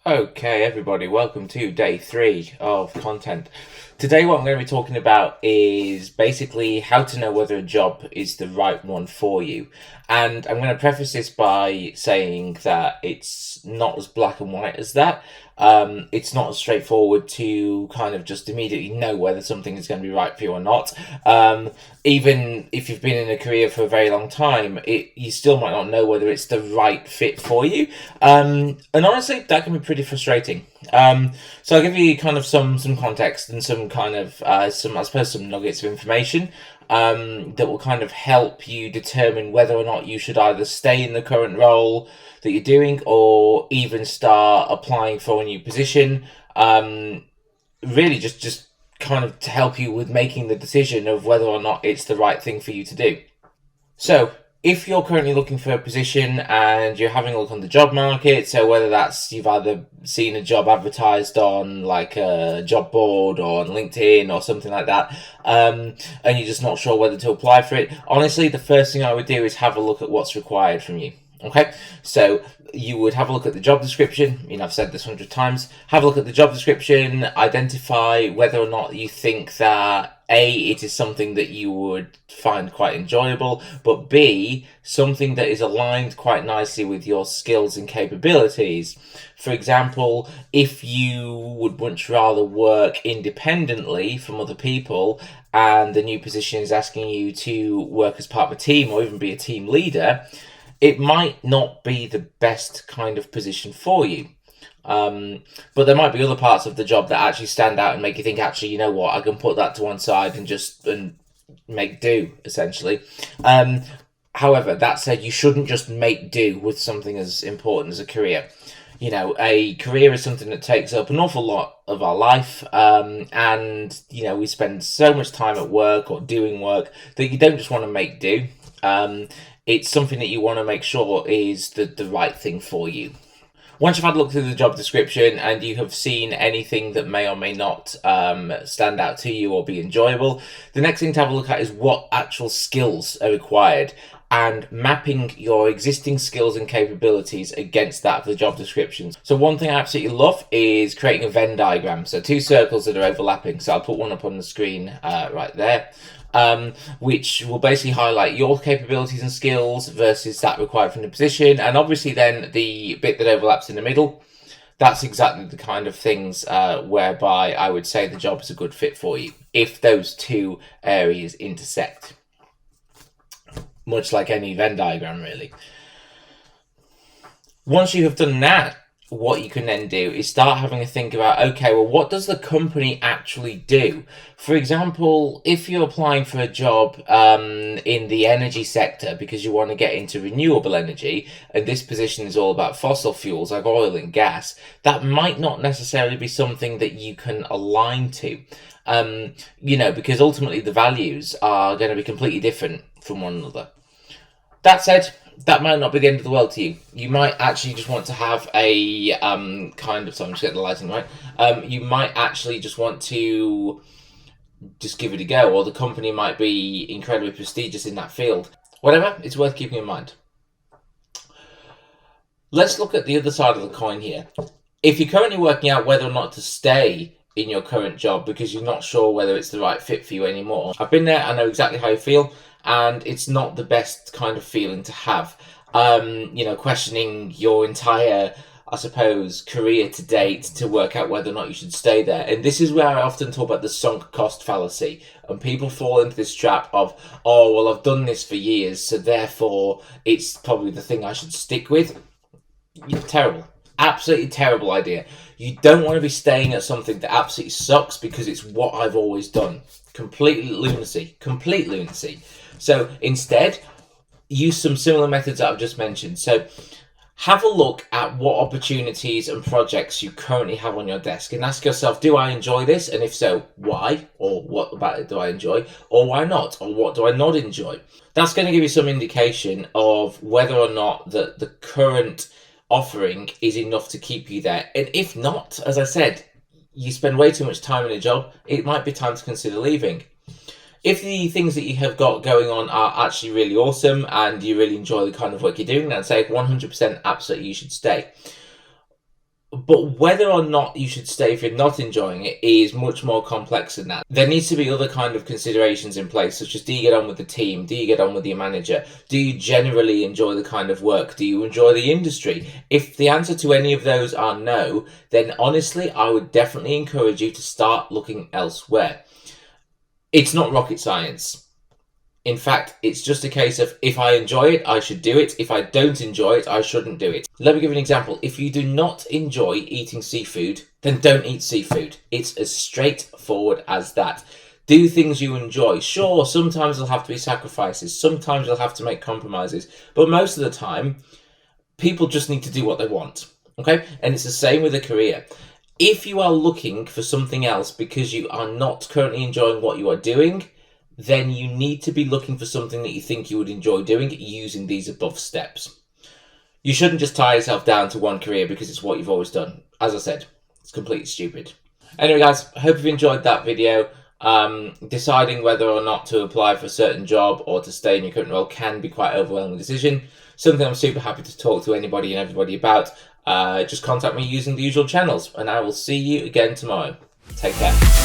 Okay, everybody, welcome to day 3 of content. Today, what I'm going to be talking about is basically how to know whether a job is the right one for you. And I'm going to preface this by saying that it's not as black and white as that. It's not as straightforward to kind of just immediately know whether something is going to be right for you or not. Even if you've been in a career for a very long time, you still might not know whether it's the right fit for you. And honestly, that can be pretty frustrating. So I'll give you kind of some context and some kind of some nuggets of information that will kind of help you determine whether or not you should either stay in the current role that you're doing or even start applying for a new position. Really, just kind of to help you with making the decision of whether or not it's the right thing for you to do. So, if you're currently looking for a position and you're having a look on the job market, so whether that's you've either seen a job advertised on like a job board or on LinkedIn or something like that, and you're just not sure whether to apply for it, honestly, the first thing I would do is have a look at what's required from you. Okay, so you would have a look at the job description. I've said this 100 times. Have a look at the job description, identify whether or not you think that A, it is something that you would find quite enjoyable, but B, something that is aligned quite nicely with your skills and capabilities. For example, if you would much rather work independently from other people and the new position is asking you to work as part of a team or even be a team leader, it might not be the best kind of position for you. But there might be other parts of the job that actually stand out and make you think, actually, you know what, I can put that to one side and make do, essentially. However, that said, you shouldn't just make do with something as important as a career. A career is something that takes up an awful lot of our life, and, we spend so much time at work or doing work that you don't just want to make do. It's something that you want to make sure is the right thing for you. Once you've had a look through the job description and you have seen anything that may or may not stand out to you or be enjoyable, the next thing to have a look at is what actual skills are required and mapping your existing skills and capabilities against that of the job description. So one thing I absolutely love is creating a Venn diagram. So two circles that are overlapping. So I'll put one up on the screen right there. Which will basically highlight your capabilities and skills versus that required from the position. And obviously then the bit that overlaps in the middle, that's exactly the kind of things whereby I would say the job is a good fit for you, if those two areas intersect. Much like any Venn diagram, really. Once you have done that, what you can then do is start having a think about, okay, well, what does the company actually do? For example, if you're applying for a job in the energy sector because you want to get into renewable energy, and this position is all about fossil fuels like oil and gas, that might not necessarily be something that you can align to. Because ultimately the values are going to be completely different from one another. That said, that might not be the end of the world to you. You might actually just want to have a kind of... So I'm just getting the lighting right. You might actually just want to just give it a go, or the company might be incredibly prestigious in that field. Whatever, it's worth keeping in mind. Let's look at the other side of the coin here. If you're currently working out whether or not to stay in your current job because you're not sure whether it's the right fit for you anymore, I've been there, I know exactly how you feel. And it's not the best kind of feeling to have. Questioning your entire, I suppose, career to date to work out whether or not you should stay there. And this is where I often talk about the sunk cost fallacy. And people fall into this trap of, oh, well, I've done this for years, so therefore it's probably the thing I should stick with. Terrible. Absolutely terrible idea. You don't want to be staying at something that absolutely sucks because it's what I've always done. Complete lunacy. So instead, use some similar methods that I've just mentioned. So have a look at what opportunities and projects you currently have on your desk and ask yourself, do I enjoy this? And if so, why? Or what about it do I enjoy? Or why not? Or what do I not enjoy? That's going to give you some indication of whether or not the current offering is enough to keep you there. And if not, as I said, you spend way too much time in a job, it might be time to consider leaving. If the things that you have got going on are actually really awesome and you really enjoy the kind of work you're doing, then I'd say 100% absolutely you should stay. But whether or not you should stay if you're not enjoying it is much more complex than that. There needs to be other kind of considerations in place, such as, do you get on with the team? Do you get on with your manager? Do you generally enjoy the kind of work? Do you enjoy the industry? If the answer to any of those are no, then honestly, I would definitely encourage you to start looking elsewhere. It's not rocket science. In fact, it's just a case of, if I enjoy it, I should do it. If I don't enjoy it, I shouldn't do it. Let me give you an example. If you do not enjoy eating seafood, then don't eat seafood. It's as straightforward as that. Do things you enjoy. Sure, sometimes there'll have to be sacrifices. Sometimes you'll have to make compromises. But most of the time, people just need to do what they want. Okay? And it's the same with a career. If you are looking for something else because you are not currently enjoying what you are doing, then you need to be looking for something that you think you would enjoy doing using these above steps. You shouldn't just tie yourself down to one career because it's what you've always done. As I said, it's completely stupid. Anyway, guys, I hope you've enjoyed that video. Deciding whether or not to apply for a certain job or to stay in your current role can be quite an overwhelming decision. Something I'm super happy to talk to anybody and everybody about. Just contact me using the usual channels, and I will see you again tomorrow. Take care.